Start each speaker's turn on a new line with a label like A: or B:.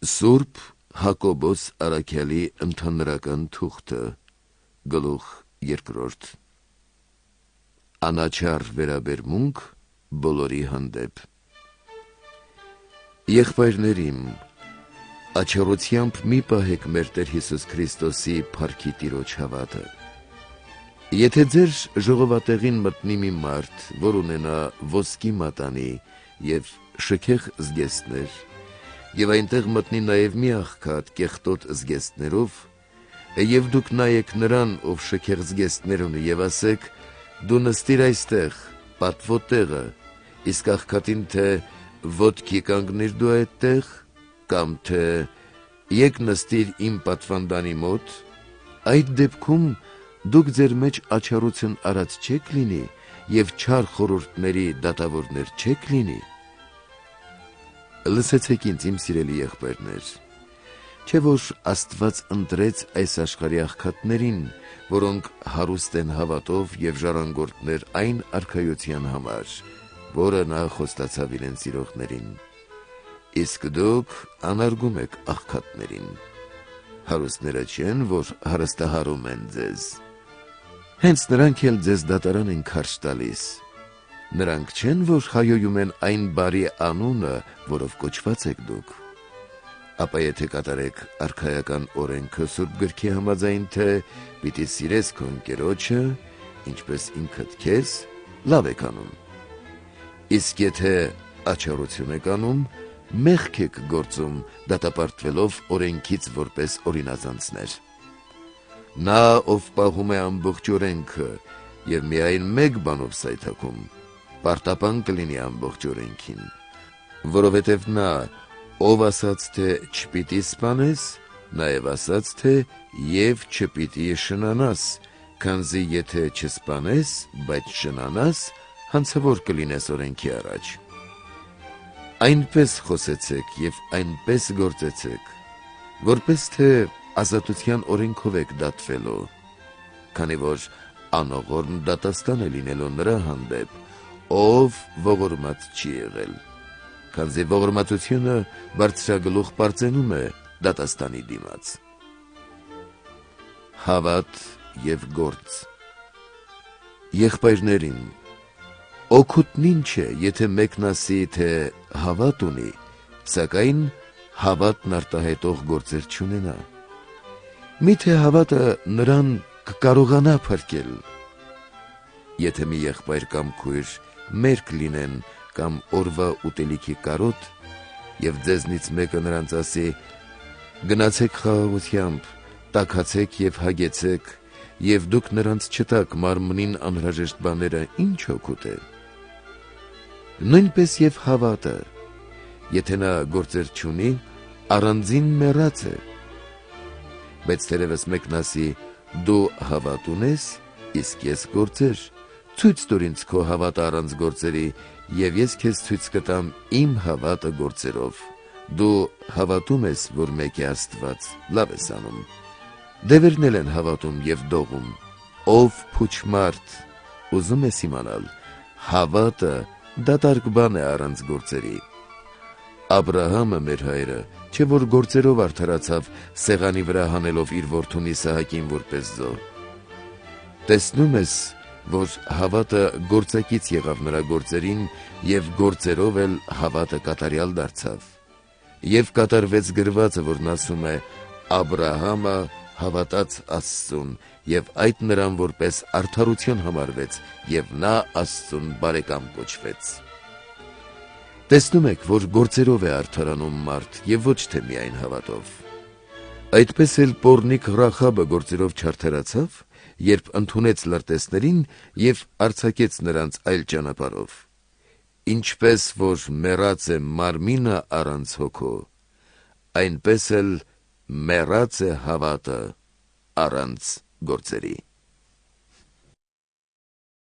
A: Սուրբ Հակոբոս Առաքյալի ընդհանրական թուղթը, գլուխ 2. Անաչառ վերաբերմունք բոլորի հանդեպ։ Եղբայրներիմ, աչառությամբ մի պահեք մեր Տեր Հիսուս Քրիստոսի փառքի Տիրոջ հավատը։ Եթե ձեր ժողովատեղին մտնի մի մարդ, որ ունենա ոսկի մատանի և շքեղ զգեստներ, և այնտեղ մտնի նաև մի աղքատ կեղտոտ զգեստներով, և դուք նայեք նրան, ով շքեղ զգեստներ ունի, և ասեք, դու նստիր այստեղ, պատվո տեղը, իսկ աղքատին թե ոտքի կանգնիր դու այդտեղ, կամ թե եկ նստիր իմ պատվանդանի մոտ, այդ դեպքում դուք ձեր մեջ աչառություն արած չեք լինի և չար խորհուրդների դատավորներ չեք լինի։ Լսեցեք ինձ, իմ սիրելի եղբայրներ, չէ որ Աստված ընտրեց այս աշխարհի աղքատներին, որոնք հարուստ են հավատով և ժառանգորդներ այն արքայության համար, որը նա խոստացավ իրեն սիրողներին, իսկ դուք անարգում եք աղքատներին։ Հարուստները չեն, որ հարստահարում են ձեզ, հենց նրանք էլ ձեզ դատարան են քարշ տալիս, նրանք չեն, որ հայոյում են այն բարի անունը, որով կոչված եք դուք։ Ապա եթե կատարեք արքայական օրենքը Սուրբ գրքի համաձայն, թե պիտի սիրես քո ընկերոջը, ինչպես ինքդ քեզ, լավ եք անում։ Իսկ եթե աչառություն եք անում, մեղք եք գործում, դատապարտվելով օրենքից որպես օրինազանցներ։ Նա, ով պահում է ամբողջ օրենքը և միայն մեկ բանով սայթաքում, պարտապան կլինի ամբողջ օրենքին, որովհետև նա, ով ասաց, թե չպիտի սպանես, նաև ասաց, թե և չպիտի շնանաս, քանզի եթե չսպանես, բայց շնանաս, հանցավոր կլինես օրենքի առաջ։ Այնպես խոսեցեք և այնպես գործեցեք, որպես թե ազատության օրենքով եք դատվելու, քանի որ անողորմ դատաստան է լինելու նրա հանդեպ, ով ողորմած չի եղել, քանզի ողորմածությունը բարձրագլուխ պարծենում է դատաստանի դիմաց։ Հավատ և գործ։ Եղբայրներին, օգուտն ինչ է, եթե մեկն ասի, թե հավատ ունի, սակայն հավատն արտահայտող գործեր չունենա։ Միթե հավատը նրան կկարողանա փրկել։ Եթե մի եղբայր կամ քույր մերկ լինեն կամ օրվա ուտելիքի կարոտ, և ձեզնից մեկը նրանց ասի. գնացեք խաղաղությամբ, տաքացեք և հագեցեք, և դուք նրանց չտաք մարմնին անհրաժեշտ բաները, ինչ օգուտ է։ Նույնպես և հավատը, եթե նա գործեր չունի, առանձին մեռած է։ Բայց թերևս մեկն ասի. դու հավատ ունես, իսկ ես գործեր, ցույց տուր ինձ քո հավատը առանց գործերի, և ես քեզ ցույց կտամ իմ հավատը գործերով։ Դու հավատում ես, որ մեկ է Աստված, լավ ես անում։ Դևերն էլ են հավատում և դողում։ Ով փուչ մարդ, ուզում ես իմանալ, հավատը դատարկ բան է առանց գործերի։ Աբրահամը մեր հայրը, չէ որ գործերով արդարացավ, սեղանի վրա հանելով իր որդուն Իսահակին որպես զոհ։ Տեսնում ես, որ հավատը գործակից եղավ նրա գործերին, և գործերով էլ հավատը կատարյալ դարձավ։ Եվ կատարվեց գրվածը, որն ասում է. Աբրահամը հավատաց Աստծուն, և այդ նրան որպես արդարություն համարվեց, և նա Աստծուն բարեկամ կոչվեց։ Տեսնում եք, որ գործերով է արդարանում մարդ, և ոչ թե միայն հավատով։ Այդպես էլ պոռնիկ Ռախաբը գործերով չարդարացավ, երբ ընդունեց լրտեսներին և արձակեց նրանց այլ ճանապարհով։ Ինչպես որ մեռած է մարմինը առանց հոգու, այնպես էլ մեռած է հավատը առանց գործերի։